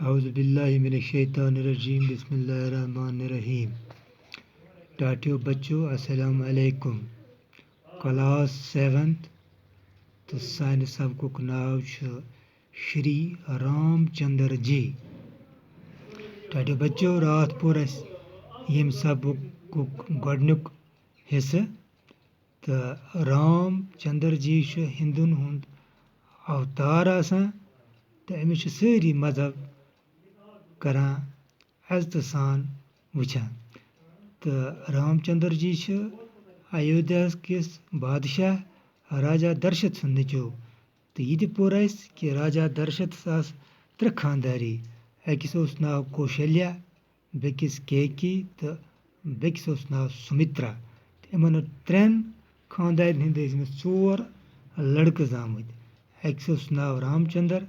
اعوذ باللہ من الشیطان الرجیم بسم اللہ الرحمن الرحیم. ٹاٹیو بچو السلام علیکم. کلاس 7th تو سانہِ سبقُک ناو چھُ شری رام چندر جی. ٹاٹیو بچو راتھ پوٚر اَسہِ ییٚمہِ سبقُک گۄڈنیُک حصہٕ تہٕ رام چندر جی چھُ ہِندُن ہُنٛد اوتار آسان تہٕ أمِس چھِ سٲری مذہب کران عزتہٕ سان وٕچھان تہٕ رام چندر جی چھِ ایودھیا کِس بادشاہ راجا درشت سُنٛد نیٚچوٗ تہٕ یہِ تہِ پوٚر اَسہِ کہِ راجا درشتَس آسہٕ 3 خانٛداری. أکِس اوس ناو کوشلیا، بیٚکِس کیکی تہٕ بیٚکِس اوس ناو سُمِترا. تہٕ یِمن 3 خانٛدارٮ۪ن ہٕنٛدۍ ٲسۍ أمِس 4 لڑکہٕ زامٕتۍ. أکِس اوس ناو رام چندر،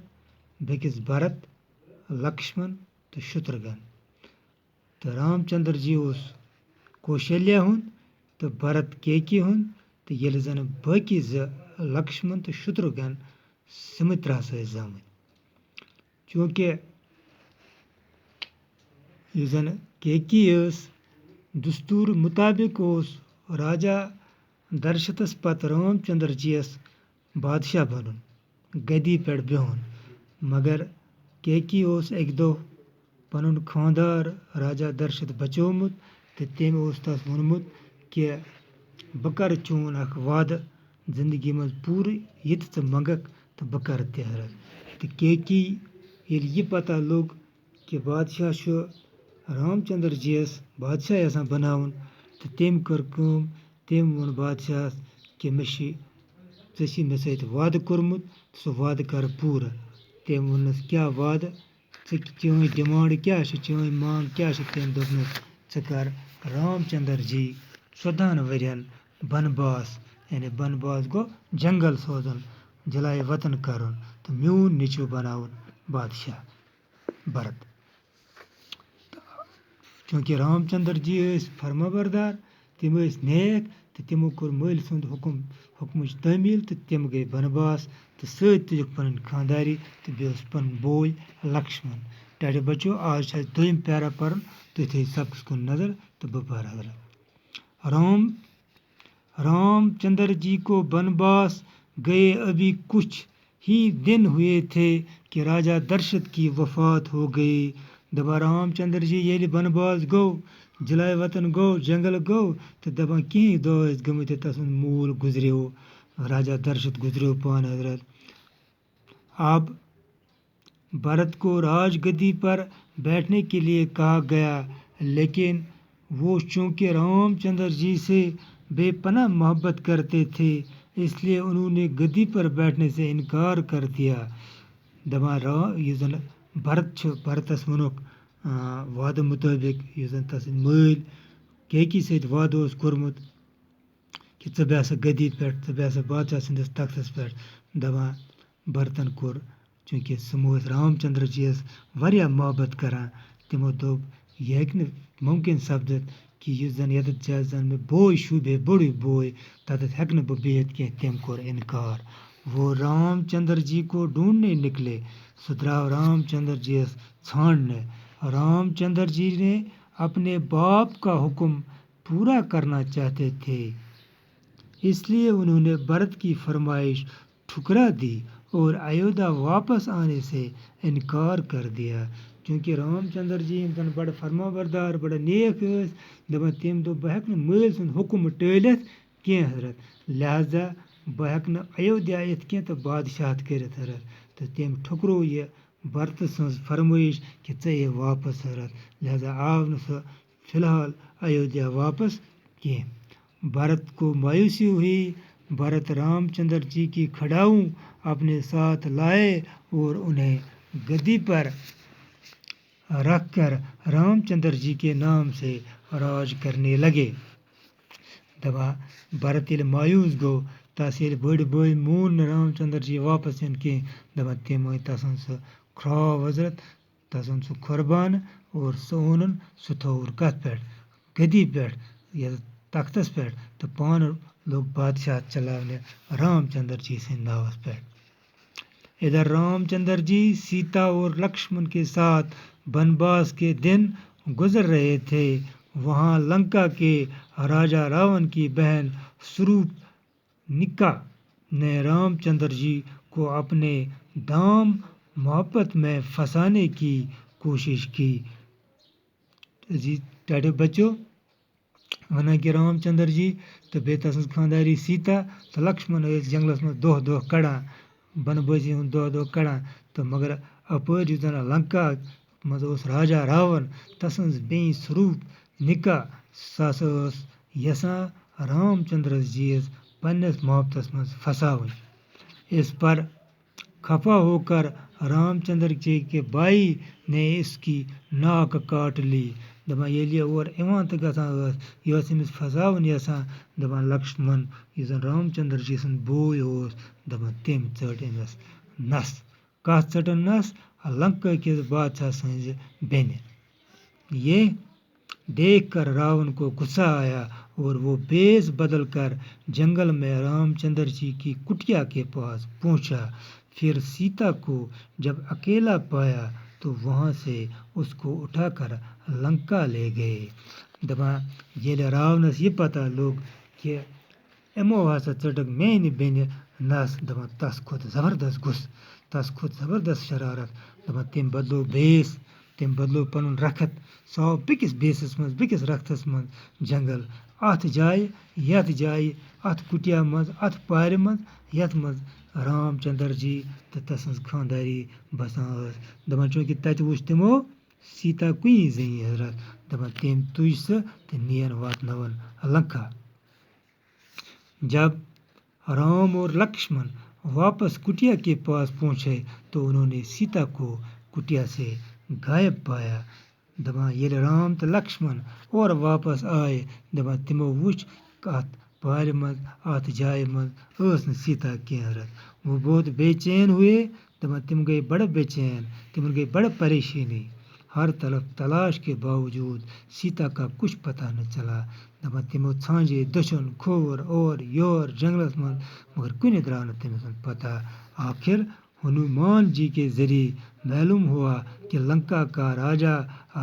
بیٚکِس بھرت، لکشمن تہٕ شترگن. تہٕ رام چندر جی اوس کوشلیا ہُنٛد تہٕ بھرت کیکی ہُنٛد تہٕ ییٚلہِ زن باقی 2 لکشمن تہٕ شترگن سُمِتراہس ٲسۍ زامٕتۍ. چوٗنٛکہِ یُس زن کیکی ٲس دستوٗر مُطابق اوس راجا درشتس پتہٕ رام چندر جی یس بادشاہ بنُن، گدی پٮ۪ٹھ بِہُن. مگر کیکی اوس اَکہِ دۄہ پنُن خانٛدار راجا درشت بچومُت تہٕ تٔمۍ اوس تس ووٚنمُت کہِ بہٕ کرٕ چون اکھ وعدٕ زندگی منٛز پوٗرٕ، یہِ تہِ ژٕ منٛگکھ تہٕ بہٕ کرٕ تہِ حضرت. تہٕ کیکی ییٚلہِ یہِ پتہ لوٚگ کہِ بادشاہ چھُ رام چندر جی یس بادشاہ یژھان بناوُن تہٕ تٔمۍ کٔر کٲم، تٔمۍ ووٚن بادشاہس کہِ ژےٚ چھُے مےٚ سۭتۍ وعدٕ کوٚرمُت تہٕ سُہ وعدٕ کر پوٗرٕ. تٔمۍ ووٚننس کیٛاہ وعدٕ، چٲنۍ ڈِمانڈ کیٛاہ چھِ، چٲنۍ منٛگ کیٛاہ چھِ. تٔمۍ دوٚپنس ژٕ کر رام چندر جی 14 ؤرین بنباس، یعنی بنباس گوٚو جنگل سوزُن، جلایہِ وطن کرُن تہٕ میون نیٚچوٗ بناوُن بادشاہ بھرت. چوٗنٛکہِ رام چندر جی ٲسۍ فرما بردار، تِم ٲسۍ نیک تہٕ تِمو کوٚر مٲلۍ سُنٛد حُکمٕچ تعمیٖل تہٕ تِم گٔے بنباس تہٕ سۭتۍ تُجکھ پنٕنۍ خانٛداری تہٕ بیٚیہِ اوس پنُن بوے لکشمن. ٹاٹیو بچو آز چھُ اَسہِ 2م پیرا پرُن، تُہۍ تھٲیِو سبقس کُن نظر تہٕ بہٕ پرٕ حضرت. رام چندر جی کو بنباس گئے ابھی کچھ ہی دن ہوئے تھے کہ راجا درشت کی وفات ہو گئی. دپان رام چندر جی ییٚلہِ بنباس گوٚو، جلایہِ وطن گوٚو، جنگل گوٚو تہٕ دپان کینٛہہ دۄہ ٲسۍ گٔمٕتۍ تسُنٛد مول گُزریو، راجا درشت گُزریو پانہٕ حضرت. اب بھرت کو راج گدی پر بیٹھنے کے لیے کہا گیا، لیکن وہ چونکہ رام چندر جی سے بے پناہ محبت کرتے تھے اس لیے انہوں نے گدی پر بیٹھنے سے انکار کر دیا. دپان یُس زن بھرت چھُ، بھرتس ووٚنُکھ وعدٕ مُطٲبق یُس زن تسٕنٛدۍ مٲلۍ کیکی سۭتۍ وعدٕ اوس کوٚرمُت کہِ ژٕ بیٚہسا گدی پٮ۪ٹھ، ژٕ بیٚہسا بادشاہ سٕنٛدِس تختس پٮ۪ٹھ. دپان بھرتن کوٚر، چوٗنٛکہِ سُہ ٲسۍ رام چندر جی یس واریاہ محبت کران، تِمو دوٚپ یہِ ہیٚکہِ نہٕ مُمکِن سپدِتھ کہِ یُس زن یتتھ جایہِ زن مےٚ بوے شوٗبہِ ہے، بوٚڑُے بوے، تتتھ ہیٚکہٕ نہٕ بہٕ بِہِتھ کینٛہہ. تٔمۍ کوٚر انکار. وہ رام چندر جی کو ڈھونڈنے نکلے. سُہ درٛاو رام چندر جی یس ژھانڈنہِ. رام چندر جی نے اپنے باپ کا حکم پورا کرنا چاہتے تھے، اس لیے انہوں نے بھرت کی فرمائش ٹھکرا دی اور ایودھیا واپس آنے سے انکار کر دیا. چوٗنٛکہِ رام چندر جی یِم زن بڑٕ فرما بردار، بڑٕ نیک ٲسۍ، دپان تٔمۍ دوٚپ بہٕ ہیٚکہٕ نہٕ مٲلۍ سُنٛد حُکم ٹٲلِتھ کینٛہہ حضرت، لہذا بہٕ ہیٚکہٕ نہٕ ایودھیا یِتھ کینٛہہ تہٕ بادشاہت کٔرِتھ حضرت. تہٕ تٔمۍ ٹھُکرو یہِ بھرتہٕ سٕنٛز فرمٲیش کہِ ژٕ یہِ واپس حضرت، لہذا آو نہٕ سُہ فی الحال ایودھیا واپس کینٛہہ. بھرت کو مایوسی ہوئی. بھرت رام چندر جی کی کھڑاؤں اپنے ساتھ لائے اور انہیں گدی پر رکھ کر رام چندر جی کے نام سے راج کرنے لگے. دپان بھرت ییٚلہِ مایوٗس گوٚو، تس ییٚلہِ بٔڑۍ بٲے مون نہٕ رام چندر جی واپس یُن کینٛہہ، دپان تٔمۍ أنۍ تسُنٛد سُہ کھرٛاو حضرت، تسُنٛد سُہ قۄربانہٕ اور سُہ اوٚنُن، سُہ تھووُن کتھ پٮ۪ٹھ، گدی پٮ۪ٹھ، یتھ تختس پٮ۪ٹھ تہٕ پانہٕ لوٚگ بادشاہت چلاونہِ رام چندر جی سٕنٛدۍ ناوس پٮ۪ٹھ. ادھر رام چندر جی سیتا اور لکشمن کے ساتھ بنواس کے دن گزر رہے تھے۔ وہاں لنکا کے راجا راون کی بہن سورپنکھا نے رام چندر جی کو اپنے دام محبت میں پھنسانے کی کوشش کی۔ جی ٹاٹے بچوں ونان کہ رام چندر جی تو بیٚیہِ تسٕنٛز خانٛداری سیتا تو لکشمن ٲسۍ جنگلس منٛز دۄہ دۄہ کڑان بنبٲسی ہُنٛد دۄہ دۄہ کڑان تہٕ مگر اپٲرۍ یُس زن لنکا منٛز اوس راجا راون تسٕنٛز بیٚنہِ سوروپنکھا سۄ ہسا ٲس یژھان رام چندر جی یس پننِس محبتس منٛز پھنساوٕنۍ۔ اس پر خفا ہو کر رام چندر جی کے بھائی نے اس کی ناک کاٹ لی۔ دپان ییٚلہِ یہِ اورٕ یِوان تہٕ گژھان ٲس یہِ ٲس أمِس پھنساوٕنۍ یژھان دپان لکشمن یُس زن رام چندر جی سُنٛد بوے اوس دپان تٔمۍ ژٔٹ أمِس نس۔ کتھ ژٔٹٕن نس؟ لنکا کِس بادشاہ سٕنٛزِ بیٚنہِ۔ یہ دیکھ کر راون کو غصہ آیا اور وہ بھیس بدل کر جنگل میں رام چندر جی کی کٹیا کے پاس پہنچا۔ پھر سیتا کو جب اکیلا پایا تو وہاں سے اس کو اٹھا کر لنکا لے گئے۔ دپان ییٚلہِ راونس یہ پتہ لوٚگ کہ یِمو ہسا ژٔٹٕکھ میانہِ بیٚنہِ نس دپان تس کھوٚت زبردست غُصہٕ تس کھوٚت زبردست شرارت دپان تٔمۍ بدلو بھیس تٔمۍ بدلو پنُن رخت سُہ آو بیٚکِس بھیسس منٛز بیٚکِس رختس منٛز جنگل اتھ جایہِ یتھ جایہِ اتھ کُٹیا منٛز اتھ پارِ منٛز یتھ منٛز رام چندر جی تہٕ تسٕنٛز خانٛداری بسان ٲس۔ دپان چوٗنٛکہِ تتہِ وُچھ تِمو سیتا کُنی زٔنی حضرت دپان تٔمۍ تُج سۄ تہٕ نِیَن واتنٲوٕن لنکا۔ جب رام اور لکشمن واپس کٹیا کے پاس پہنچے تو انہوں نے سیتا کو کٹیا سے غائب پایا۔ دپان ییٚلہِ رام تہٕ لکشمن اورٕ واپس آے دپان تِمو وُچھ اتھ پارِ منٛز اتھ جایہِ منٛز ٲس نہٕ سیتا کینٛہہ حضرت۔ وہ بہت بے چین ہوئے دپان تِم گٔے بڑٕ بے چین تمن گٔے بڑٕ پریشانی۔ ہر طرف تلاش کے باوجود سیتا کا کچھ پتہ نہ چلا۔ دپان تِمو ژھانٛجے دٔچھُن کھووُر اور یور جنگلس منٛز مگر کُنہِ درٛاو نہٕ تٔمِس پتہ۔ آخر ہنومان جی کے ذریعے معلوم ہوا کہ لنکا کا راجا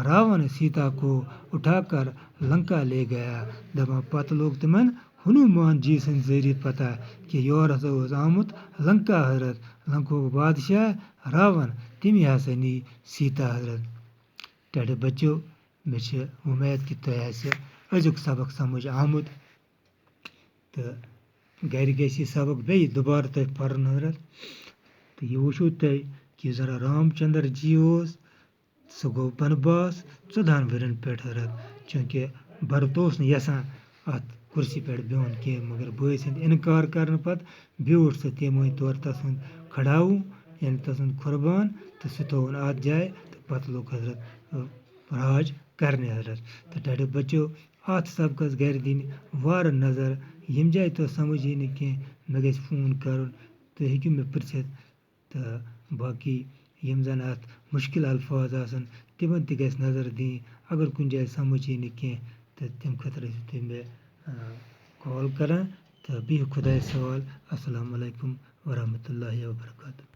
راون سیتا کو اٹھا کر لنکا لے گیا۔ دپان پتہٕ لوٚگ تِمن ہنومان جی سٕنٛدِ ذریعے پتہ کہ یور ہسا اوس آمُت لنکا حضرت لنکہُک بادشاہ راون تٔمی ہسا نی سیتا حضرت۔ ٹاٹے بچو مےٚ چھِ اُمید کہ تۄہہِ آسہِ أزیُک سبق سمجھ آمُت تہٕ گرِ گژھِ یہِ سبق بیٚیہِ دُبارٕ تۄہہِ پرُن حضرت تہٕ یہِ وٕچھو تۄہہِ کہ یُس زن رام چندر جی اوس سُہ گوٚو بنواس 14 ؤرین پٮ۪ٹھ حضرت چوٗنٛکہِ بھرت اوس نہٕ یژھان اتھ کُرسی پٮ۪ٹھ بِہُن کینٛہہ مگر بٲے سٕنٛدِ انکار کرنہٕ پتہٕ بیوٗٹھ سُہ تٔمۍ طور تسُنٛد کھڑاوُن یعنی تسُنٛد قۄربان تہٕ سُہ تھووُن اتھ جایہِ تہٕ پتہٕ لوٚگ حضرت راج کرنہِ حضرت۔ تہٕ ٹاٹے بچو اتھ سبقس گرِ دِنۍ وارٕ نظر ییٚمہِ جایہِ تۄہہِ سمجھ یی نہٕ کینٛہہ مےٚ گژھِ فون کرُن تُہۍ ہیٚکِو مےٚ پرژھِتھ تہٕ باقٕے یِم زن اتھ مُشکل الفاظ آسن تِمن تہِ گژھِ نظر دِنۍ اگر کُنہِ جایہِ سمجھ یی نہٕ کینٛہہ تہٕ تمہِ خٲطرٕ ٲسِو تُہۍ مےٚ کال کران تہٕ بِہِو خۄدایس حوال۔ السلام علیکم ورحمتہ اللہ وبرکاتہ۔